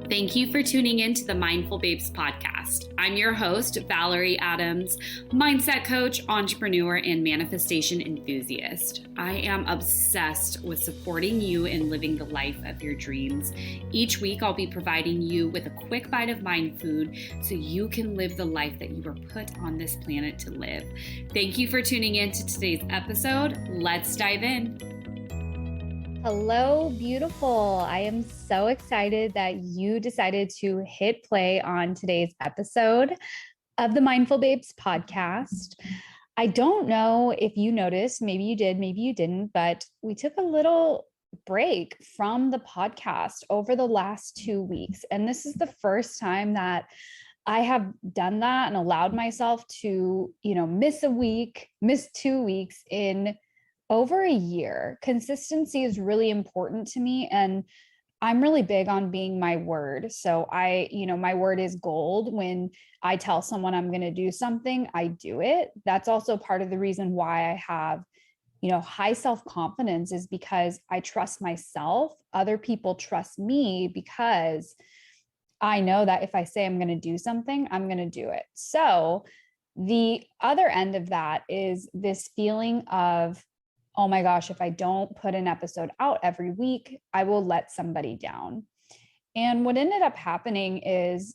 Thank you for tuning in to the Mindful Babes podcast. I'm your host, Valerie Adams, mindset coach, entrepreneur, and manifestation enthusiast. I am obsessed with supporting you in living the life of your dreams. Each week, I'll be providing you with a quick bite of mind food so you can live the life that you were put on this planet to live. Thank you for tuning in to today's episode. Let's dive in. Hello, beautiful. I am so excited that you decided to hit play on today's episode of the Mindful Babes podcast. I don't know if you noticed, maybe you did, maybe you didn't, but we took a little break from the podcast over the last 2 weeks. And this is the first time that I have done that and allowed myself to, miss a week, miss 2 weeks in over a year. Consistency is really important to me, and I'm really big on being my word. So my word is gold. When I tell someone I'm going to do something, I do it. That's also part of the reason why I have, high self-confidence, is because I trust myself. Other people trust me because I know that if I say I'm going to do something, I'm going to do it. So the other end of that is this feeling of, oh my gosh, if I don't put an episode out every week, I will let somebody down. And what ended up happening is,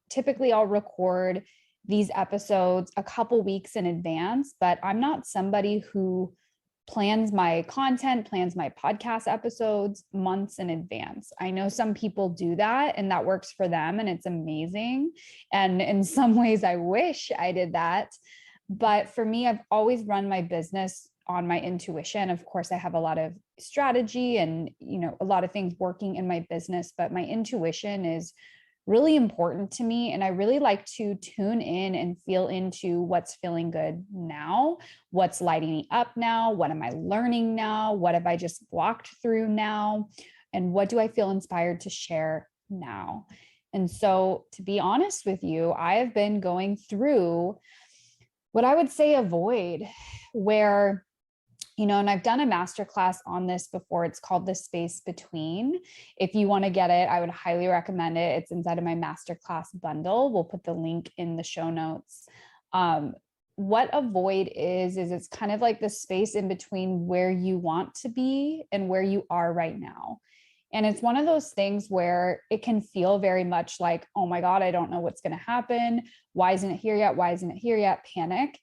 typically I'll record these episodes a couple weeks in advance, but I'm not somebody who plans my content, plans my podcast episodes months in advance. I know some people do that and that works for them and it's amazing. And in some ways I wish I did that. But for me, I've always run my business on my intuition. Of course, I have a lot of strategy and, a lot of things working in my business, but my intuition is really important to me. And I really like to tune in and feel into what's feeling good now, what's lighting me up now, what am I learning now, what have I just walked through now, and what do I feel inspired to share now. And so, to be honest with you, I have been going through what I would say a void where, and I've done a masterclass on this before. It's called The Space Between. If you want to get it, I would highly recommend it. It's inside of my masterclass bundle. We'll put the link in the show notes. What a void is it's kind of like the space in between where you want to be and where you are right now. And it's one of those things where it can feel very much like, oh my God, I don't know what's going to happen. Why isn't it here yet? Why isn't it here yet? Panic.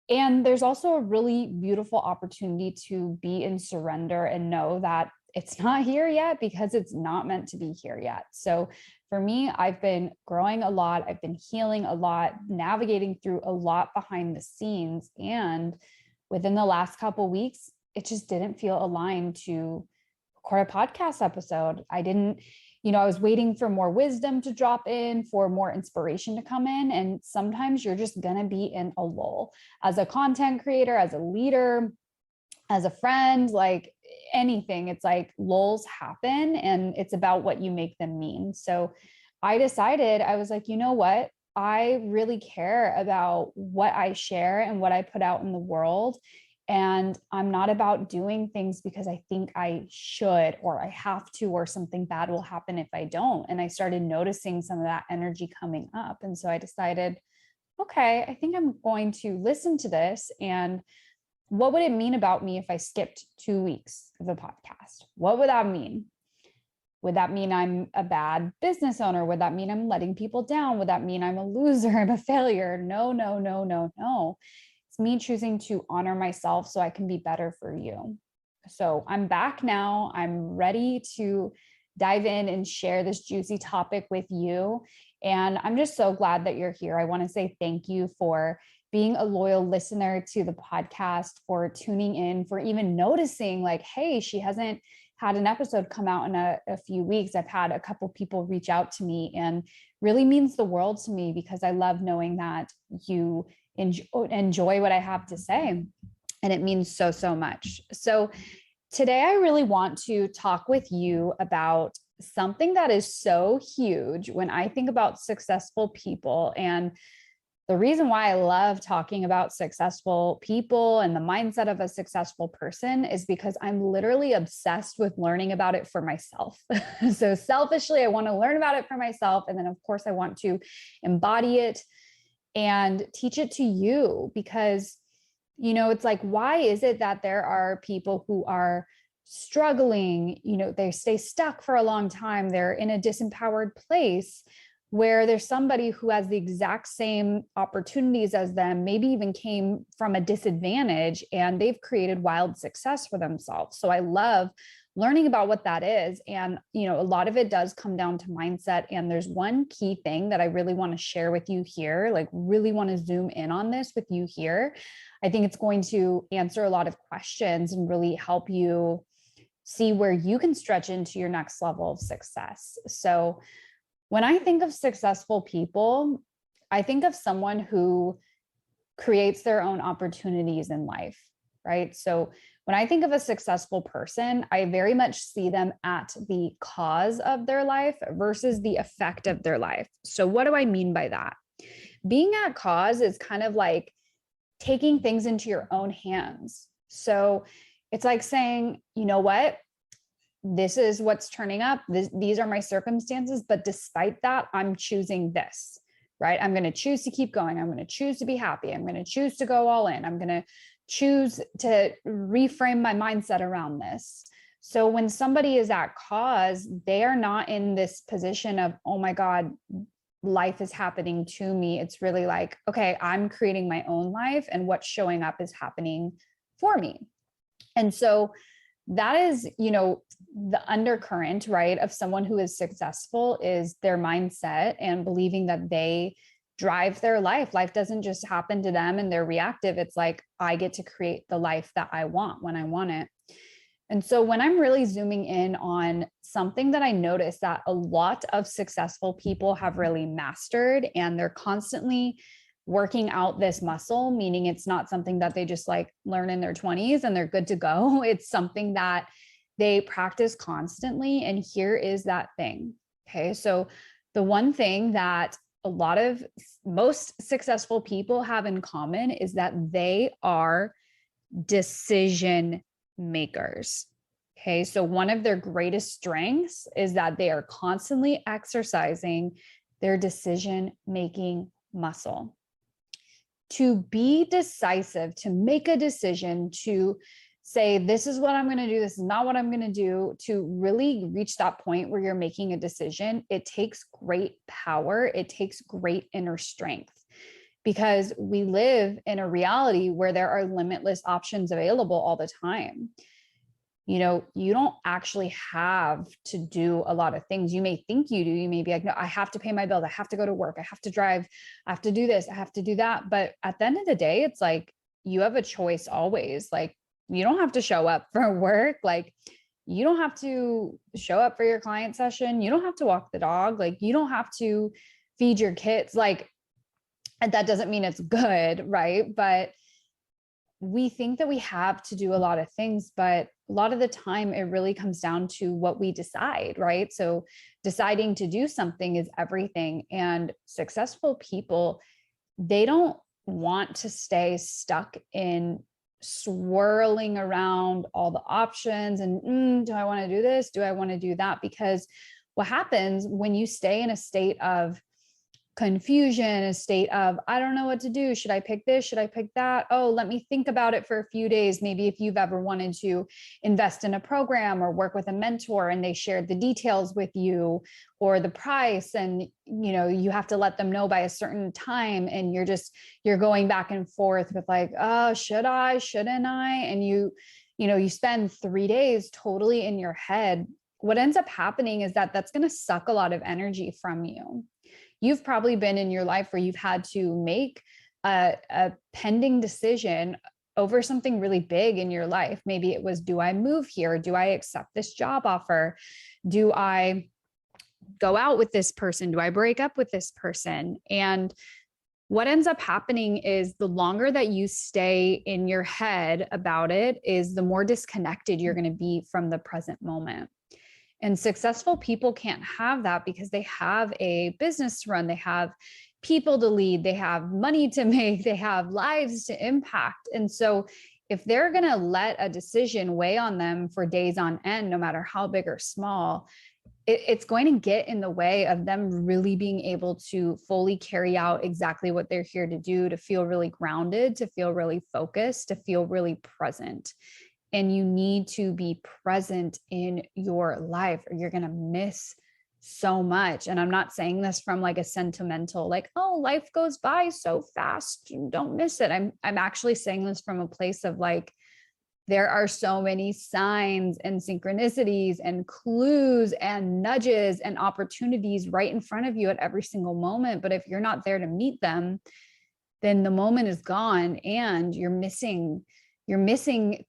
And there's also a really beautiful opportunity to be in surrender and know that it's not here yet because it's not meant to be here yet. So for me, I've been growing a lot. I've been healing a lot, navigating through a lot behind the scenes. And within the last couple of weeks, it just didn't feel aligned to record a podcast episode. I was waiting for more wisdom to drop in, for more inspiration to come in. And sometimes you're just going to be in a lull as a content creator, as a leader, as a friend, like anything. It's like lulls happen and it's about what you make them mean. So I decided, I was like, you know what? I really care about what I share and what I put out in the world. And I'm not about doing things because I think I should, or I have to, or something bad will happen if I don't. And I started noticing some of that energy coming up. And so I decided, okay, I think I'm going to listen to this. And what would it mean about me if I skipped 2 weeks of the podcast? What would that mean? Would that mean I'm a bad business owner? Would that mean I'm letting people down? Would that mean I'm a loser? I'm a failure? No. It's me choosing to honor myself so I can be better for you. So I'm back now. I'm ready to dive in and share this juicy topic with you. And I'm just so glad that you're here. I want to say thank you for being a loyal listener to the podcast, for tuning in, for even noticing like, hey, she hasn't had an episode come out in a few weeks. I've had a couple people reach out to me, and really means the world to me because I love knowing that you enjoy what I have to say. And it means so, so much. So today I really want to talk with you about something that is so huge when I think about successful people. And the reason why I love talking about successful people and the mindset of a successful person is because I'm literally obsessed with learning about it for myself. So selfishly, I want to learn about it for myself. And then of course I want to embody it and teach it to you, because, it's like, why is it that there are people who are struggling, they stay stuck for a long time, they're in a disempowered place, where there's somebody who has the exact same opportunities as them, maybe even came from a disadvantage, and they've created wild success for themselves. So I love learning about what that is. And, a lot of it does come down to mindset. And there's one key thing that I really want to share with you here, like really want to zoom in on this with you here. I think it's going to answer a lot of questions and really help you see where you can stretch into your next level of success. So when I think of successful people, I think of someone who creates their own opportunities in life, right? So when I think of a successful person, I very much see them at the cause of their life versus the effect of their life. So what do I mean by that? Being at cause is kind of like taking things into your own hands. So it's like saying, you know what? This is what's turning up. These are my circumstances. But despite that, I'm choosing this, right? I'm going to choose to keep going. I'm going to choose to be happy. I'm going to choose to go all in. I'm going to choose to reframe my mindset around this. So when somebody is at cause, they are not in this position of, oh my God, life is happening to me. It's really like, okay, I'm creating my own life, and what's showing up is happening for me. And so that is, the undercurrent, right, of someone who is successful is their mindset and believing that they drive their life. Life doesn't just happen to them and they're reactive. It's like, I get to create the life that I want when I want it. And so when I'm really zooming in on something that I notice that a lot of successful people have really mastered, and they're constantly working out this muscle, meaning it's not something that they just like learn in their 20s and they're good to go. It's something that they practice constantly. And here is that thing. Okay. So the one thing that most successful people have in common is that they are decision makers. Okay. So one of their greatest strengths is that they are constantly exercising their decision making muscle. To be decisive, to make a decision, to say, this is what I'm going to do, this is not what I'm going to do, to really reach that point where you're making a decision, it takes great power. It takes great inner strength, because we live in a reality where there are limitless options available all the time. You don't actually have to do a lot of things. You may think you do. You may be like, no, I have to pay my bills. I have to go to work. I have to drive. I have to do this. I have to do that. But at the end of the day, it's like, you have a choice always. Like, you don't have to show up for work. Like, you don't have to show up for your client session. You don't have to walk the dog. Like, you don't have to feed your kids. Like, and that doesn't mean it's good, right? But we think that we have to do a lot of things, but a lot of the time it really comes down to what we decide, right? So deciding to do something is everything. And successful people, they don't want to stay stuck in swirling around all the options and do I want to do this? Do I want to do that? Because what happens when you stay in a state of confusion, a state of, I don't know what to do. Should I pick this? Should I pick that? Oh, let me think about it for a few days. Maybe if you've ever wanted to invest in a program or work with a mentor and they shared the details with you or the price, and you have to let them know by a certain time, and you're going back and forth with like, oh, should I, shouldn't I? And you spend 3 days totally in your head. What ends up happening is that that's going to suck a lot of energy from you. You've probably been in your life where you've had to make a pending decision over something really big in your life. Maybe it was, do I move here? Do I accept this job offer? Do I go out with this person? Do I break up with this person? And what ends up happening is the longer that you stay in your head about it is the more disconnected you're going to be from the present moment. And successful people can't have that because they have a business to run, they have people to lead, they have money to make, they have lives to impact. And so if they're going to let a decision weigh on them for days on end, no matter how big or small, it's going to get in the way of them really being able to fully carry out exactly what they're here to do, to feel really grounded, to feel really focused, to feel really present. And you need to be present in your life or you're going to miss so much. And I'm not saying this from like a sentimental, like, oh, life goes by so fast, don't miss it. I'm actually saying this from a place of like, there are so many signs and synchronicities and clues and nudges and opportunities right in front of you at every single moment. But if you're not there to meet them, then the moment is gone and you're missing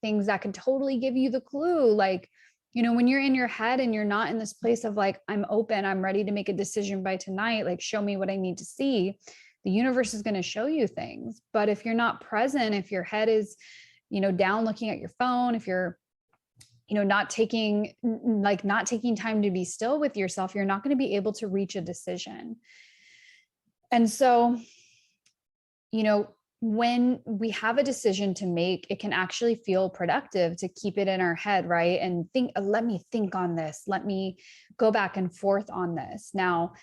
things that can totally give you the clue. Like, when you're in your head and you're not in this place of like, I'm open, I'm ready to make a decision by tonight, like show me what I need to see, the universe is going to show you things. But if you're not present, if your head is, down looking at your phone, if you're, not taking time to be still with yourself, you're not going to be able to reach a decision. And so, when we have a decision to make, it can actually feel productive to keep it in our head, right? And let me think on this. Let me go back and forth on this. Now,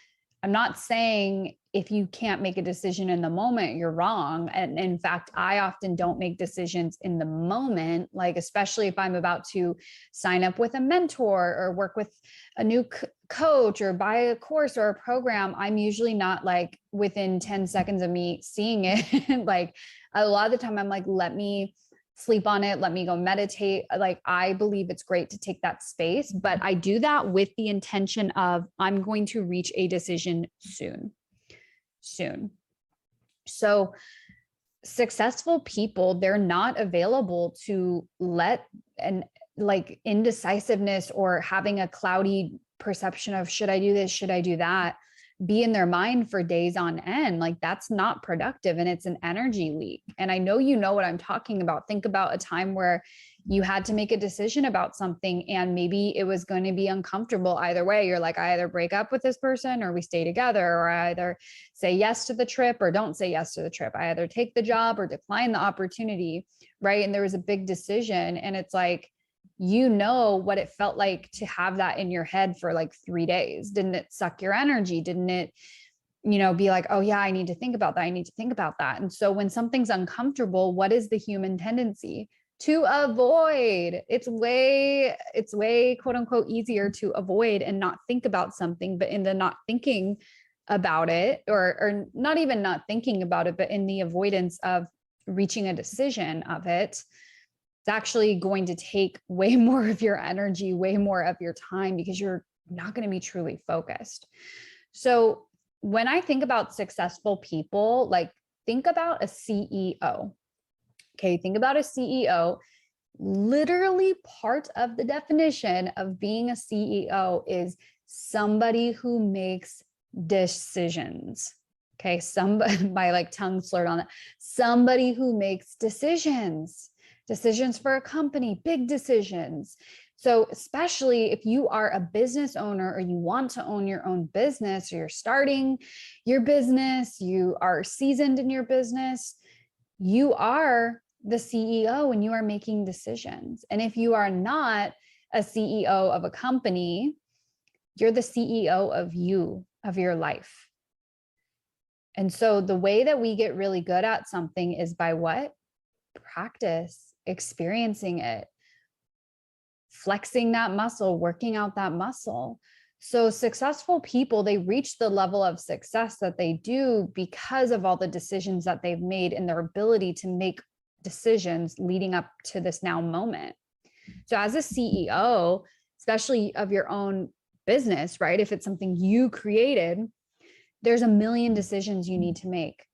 I'm not saying if you can't make a decision in the moment, you're wrong. And in fact, I often don't make decisions in the moment, like especially if I'm about to sign up with a mentor or work with a new coach or buy a course or a program. I'm usually not like within 10 seconds of me seeing it. Like a lot of the time I'm like, let me sleep on it. Let me go meditate. Like, I believe it's great to take that space, but I do that with the intention of I'm going to reach a decision soon. So successful people, they're not available to let an like indecisiveness or having a cloudy perception of should I do this? Should I do that? Be in their mind for days on end. Like that's not productive and it's an energy leak. And I know you know what I'm talking about. Think about a time where you had to make a decision about something and maybe it was going to be uncomfortable either way. You're like, I either break up with this person or we stay together, or I either say yes to the trip or don't say yes to the trip. I either take the job or decline the opportunity, right? And there was a big decision and it's like, what it felt like to have that in your head for like 3 days. Didn't it suck your energy? Didn't it, be like, oh yeah, I need to think about that. I need to think about that. And so when something's uncomfortable, what is the human tendency? To avoid. It's way quote unquote easier to avoid and not think about something, but in the not thinking about it, or not even not thinking about it, but in the avoidance of reaching a decision of it, it's actually going to take way more of your energy, way more of your time, because you're not going to be truly focused. So when I think about successful people, like think about a CEO. Okay, think about a CEO. Literally part of the definition of being a CEO is somebody who makes decisions. Okay, my like tongue slurred on that. Somebody who makes decisions for a company, big decisions. So especially if you are a business owner or you want to own your own business, or you're starting your business, you are seasoned in your business, you are the CEO and you are making decisions. And if you are not a CEO of a company, you're the CEO of you, of your life. And so the way that we get really good at something is by what? Practice, experiencing it, flexing that muscle, working out that muscle. So successful people, they reach the level of success that they do because of all the decisions that they've made and their ability to make decisions leading up to this now moment. So as a CEO, especially of your own business, right? If it's something you created, there's a million decisions you need to make.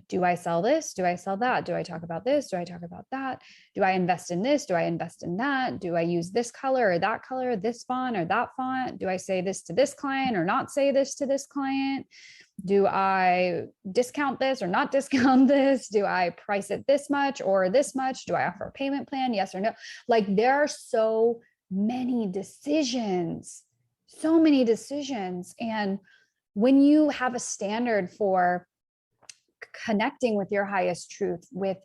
Do I sell this? Do I sell that? Do I talk about this? Do I talk about that? Do I invest in this? Do I invest in that? Do I use this color or that color, this font or that font? Do I say this to this client or not say this to this client? Do I discount this or not discount this? Do I price it this much or this much? Do I offer a payment plan? Yes or no? Like there are so many decisions so many decisions. And when you have a standard for connecting with your highest truth, with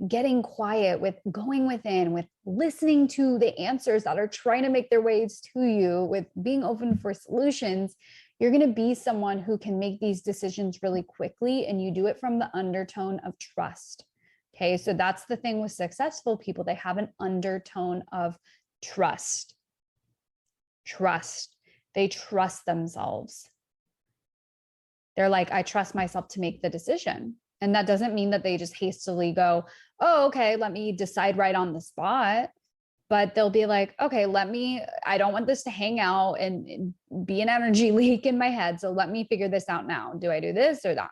getting quiet, with going within, with listening to the answers that are trying to make their ways to you, with being open for solutions, you're going to be someone who can make these decisions really quickly. And you do it from the undertone of trust. Okay. So that's the thing with successful people. They have an undertone of trust. Trust. They trust themselves. They're like, I trust myself to make the decision. And that doesn't mean that they just hastily go, oh, okay, let me decide right on the spot. But they'll be like, okay, I don't want this to hang out and be an energy leak in my head. So let me figure this out now. Do I do this or that?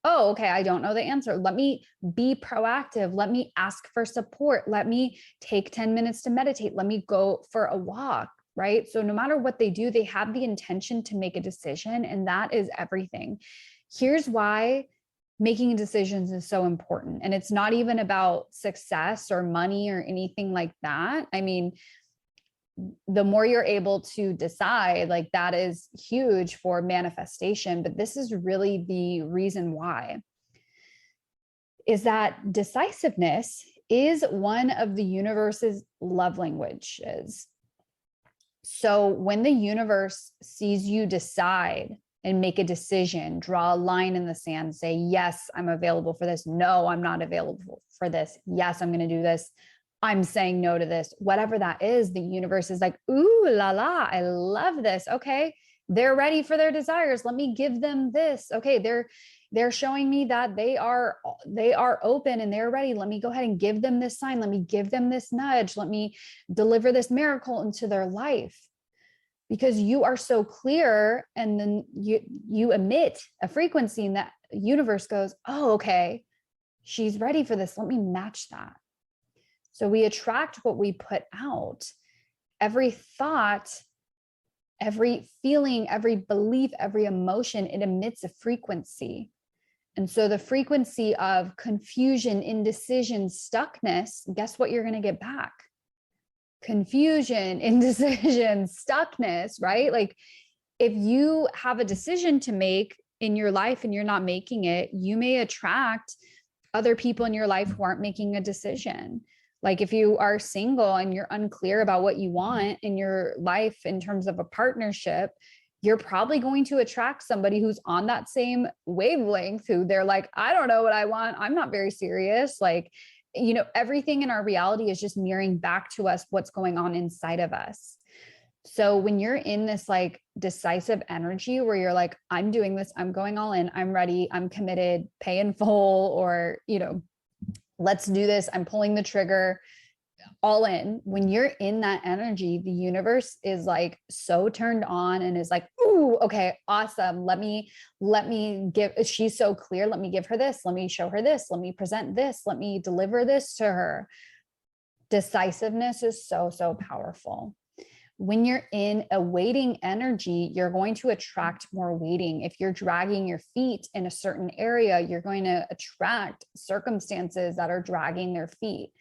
Oh, okay, I don't know the answer. Let me be proactive. Let me ask for support. Let me take 10 minutes to meditate. Let me go for a walk. Right? So no matter what they do, they have the intention to make a decision, and that is everything. Here's why making decisions is so important. And it's not even about success or money or anything like that. I mean, the more you're able to decide, like that is huge for manifestation, but this is really the reason why, is that decisiveness is one of the universe's love languages. So when the universe sees you decide and make a decision, draw a line in the sand, say, yes, I'm available for this. No, I'm not available for this. Yes, I'm going to do this. I'm saying no to this. Whatever that is, the universe is like, ooh la la, I love this. Okay, they're ready for their desires. Let me give them this. Okay, they're showing me that they are open and they're ready. Let me go ahead and give them this sign. Let me give them this nudge. Let me deliver this miracle into their life, because you are so clear. And then you emit a frequency and that universe goes, oh, okay, she's ready for this. Let me match that. So we attract what we put out. Every thought, every feeling, every belief, every emotion, it emits a frequency. And so the frequency of confusion, indecision, stuckness, guess what you're going to get back? Confusion, indecision, stuckness, right? Like if you have a decision to make in your life and you're not making it, you may attract other people in your life who aren't making a decision. Like if you are single and you're unclear about what you want in your life in terms of a partnership, you're probably going to attract somebody who's on that same wavelength, who they're like, I don't know what I want. I'm not very serious. Like, you know, everything in our reality is just mirroring back to us what's going on inside of us. So when you're in this like decisive energy where you're like, I'm doing this, I'm going all in, I'm ready, I'm committed, pay in full, or, you know, let's do this, I'm pulling the trigger, all in. When you're in that energy, the universe is like so turned on and is like, ooh, okay, awesome. Let me give, she's so clear. Let me give her this. Let me show her this. Let me present this. Let me deliver this to her. Decisiveness is so, so powerful. When you're in a waiting energy, you're going to attract more waiting. If you're dragging your feet in a certain area, you're going to attract circumstances that are dragging their feet.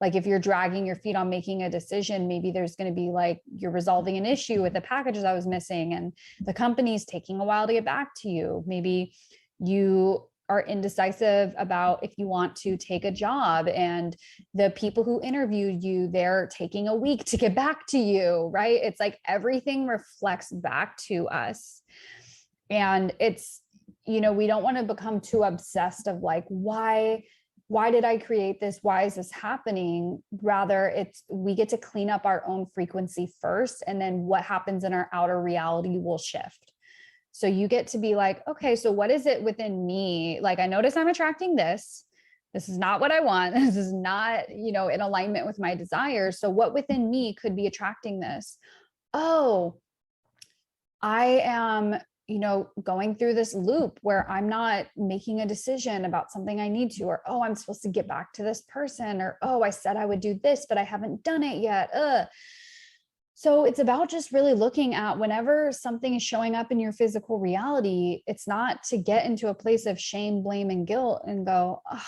Like if you're dragging your feet on making a decision, maybe there's going to be like you're resolving an issue with the packages that was missing and the company's taking a while to get back to you. Maybe you are indecisive about if you want to take a job and the people who interviewed you, they're taking a week to get back to you, right? It's like everything reflects back to us. And it's, you know, we don't want to become too obsessed of like, why did I create this? Why is this happening? Rather, we get to clean up our own frequency first, and then what happens in our outer reality will shift. So you get to be like, okay, so what is it within me? Like, I notice I'm attracting this. This is not what I want. This is not, you know, in alignment with my desires. So what within me could be attracting this? Oh, I am, you know, going through this loop where I'm not making a decision about something I need to, or, oh, I'm supposed to get back to this person, or, oh, I said I would do this, but I haven't done it yet. So it's about just really looking at whenever something is showing up in your physical reality, it's not to get into a place of shame, blame, and guilt and go, oh,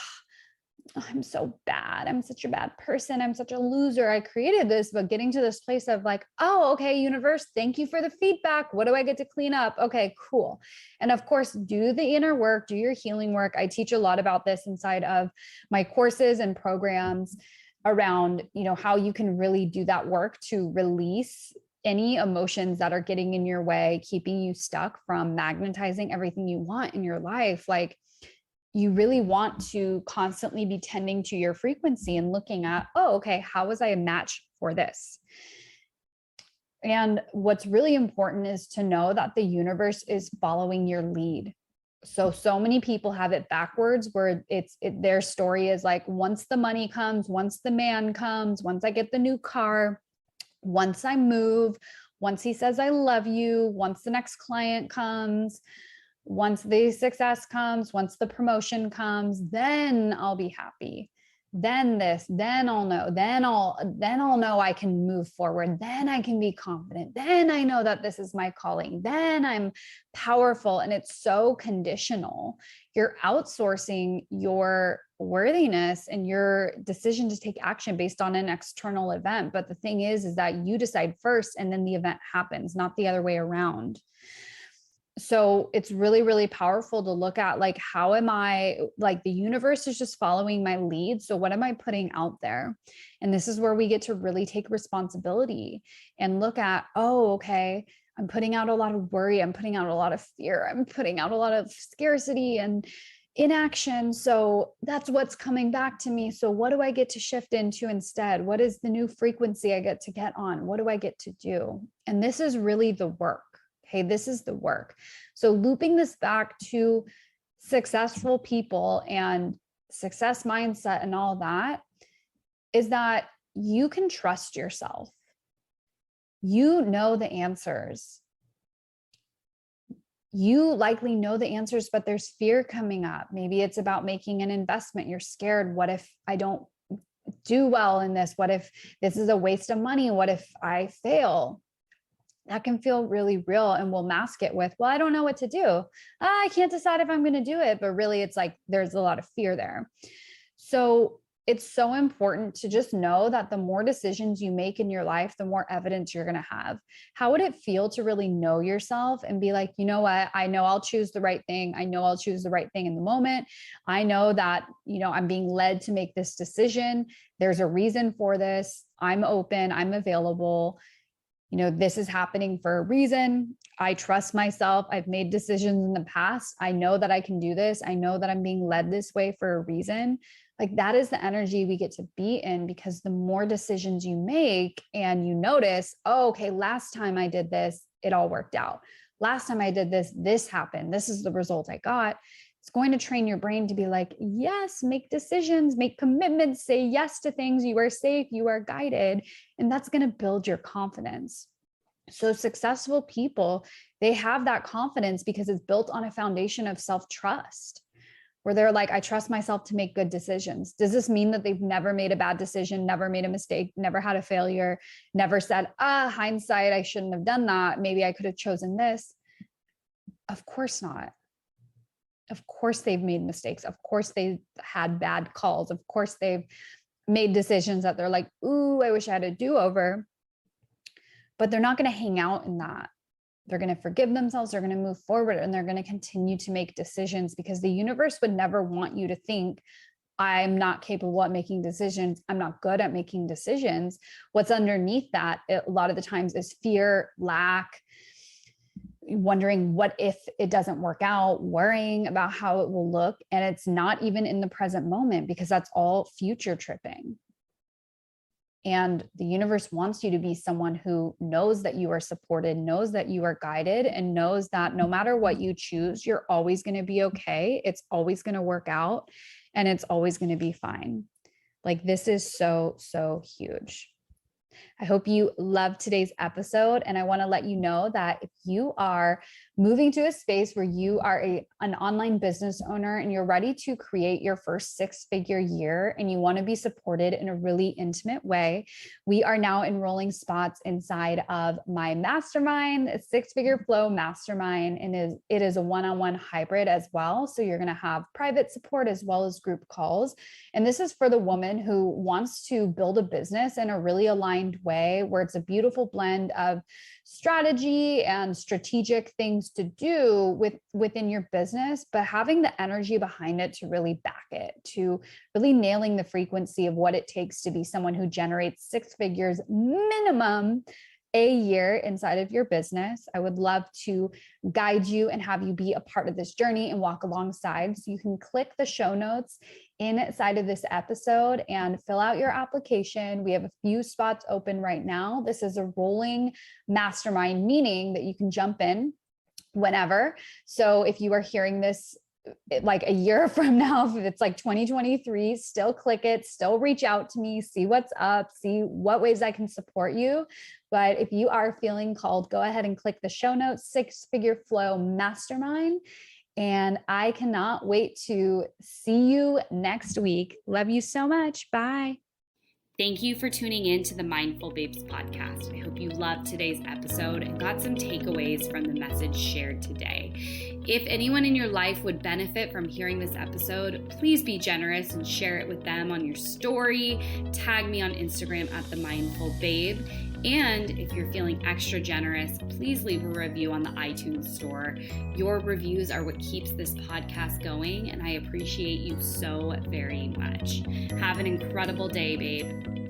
I'm so bad. I'm such a bad person. I'm such a loser. I created this, but getting to this place of like, oh, okay, universe, thank you for the feedback. What do I get to clean up? Okay, cool. And of course, do the inner work, do your healing work. I teach a lot about this inside of my courses and programs around, how you can really do that work to release any emotions that are getting in your way, keeping you stuck from magnetizing everything you want in your life. Like, you really want to constantly be tending to your frequency and looking at, oh, okay, how was I a match for this? And what's really important is to know that the universe is following your lead. So many people have it backwards where their story is like, once the money comes, once the man comes, once I get the new car, once I move, once he says, I love you, once the next client comes, once the success comes, once the promotion comes, then I'll be happy. Then this, then I'll know, then I'll know I can move forward. Then I can be confident. Then I know that this is my calling. Then I'm powerful. And it's so conditional. You're outsourcing your worthiness and your decision to take action based on an external event. But the thing is that you decide first and then the event happens, not the other way around. So it's really, really powerful to look at, like, how am I, like, the universe is just following my lead. So what am I putting out there? And this is where we get to really take responsibility and look at, oh, okay, I'm putting out a lot of worry. I'm putting out a lot of fear. I'm putting out a lot of scarcity and inaction. So that's what's coming back to me. So what do I get to shift into instead? What is the new frequency I get to get on? What do I get to do? And this is really the work. Okay, this is the work. So looping this back to successful people and success mindset and all that is that you can trust yourself. You know the answers. You likely know the answers, but there's fear coming up. Maybe it's about making an investment. You're scared. What if I don't do well in this? What if this is a waste of money? What if I fail? That can feel really real, and we'll mask it with, well, I don't know what to do. I can't decide if I'm going to do it. But really, it's like there's a lot of fear there. So it's so important to just know that the more decisions you make in your life, the more evidence you're going to have. How would it feel to really know yourself and be like, you know what? I know I'll choose the right thing. I know I'll choose the right thing in the moment. I know that, I'm being led to make this decision. There's a reason for this. I'm open. I'm available. This is happening for a reason. I trust myself. I've made decisions in the past. I know that I can do this. I know that I'm being led this way for a reason. Like, that is the energy we get to be in, because the more decisions you make and you notice, oh, okay, last time I did this, it all worked out. Last time I did this, this happened. This is the result I got. It's going to train your brain to be like, yes, make decisions, make commitments, say yes to things. You are safe, you are guided, and that's going to build your confidence. So successful people, they have that confidence because it's built on a foundation of self-trust, where they're like, I trust myself to make good decisions. Does this mean that they've never made a bad decision, never made a mistake, never had a failure, never said, hindsight, I shouldn't have done that. Maybe I could have chosen this? Of course not. Of course they've made mistakes. Of course they've had bad calls. Of course they've made decisions that they're like, ooh, I wish I had a do-over. But they're not going to hang out in that. They're going to forgive themselves. They're going to move forward, and they're going to continue to make decisions, because the universe would never want you to think, I'm not capable of making decisions. I'm not good at making decisions. What's underneath that, a lot of the times, is fear, lack, wondering what if it doesn't work out, worrying about how it will look. And it's not even in the present moment, because that's all future tripping. And the universe wants you to be someone who knows that you are supported, knows that you are guided, and knows that no matter what you choose, you're always going to be okay. It's always going to work out, and it's always going to be fine. Like, this is so, so huge. I hope you loved today's episode. And I want to let you know that if you are moving to a space where you are an online business owner and you're ready to create your first six-figure year and you want to be supported in a really intimate way, we are now enrolling spots inside of my mastermind, a six-figure flow mastermind, and it is a one-on-one hybrid as well. So you're going to have private support as well as group calls. And this is for the woman who wants to build a business in a really aligned way where it's a beautiful blend of strategy and strategic things to do within your business, but having the energy behind it to really back it, to really nailing the frequency of what it takes to be someone who generates six figures minimum a year inside of your business. I would love to guide you and have you be a part of this journey and walk alongside. So you can click the show notes inside of this episode and fill out your application. We have a few spots open right now. This is a rolling mastermind, meaning that you can jump in whenever. So if you are hearing this like a year from now, if it's like 2023, still click it, still reach out to me, see what's up, see what ways I can support you. But if you are feeling called, go ahead and click the show notes, Six-Figure Flow Mastermind. And I cannot wait to see you next week. Love you so much. Bye. Thank you for tuning in to the Mindful Babes podcast. I hope you loved today's episode and got some takeaways from the message shared today. If anyone in your life would benefit from hearing this episode, please be generous and share it with them on your story. Tag me on Instagram at The Mindful Babe. And if you're feeling extra generous, please leave a review on the iTunes store. Your reviews are what keeps this podcast going, and I appreciate you so very much. Have an incredible day, babe.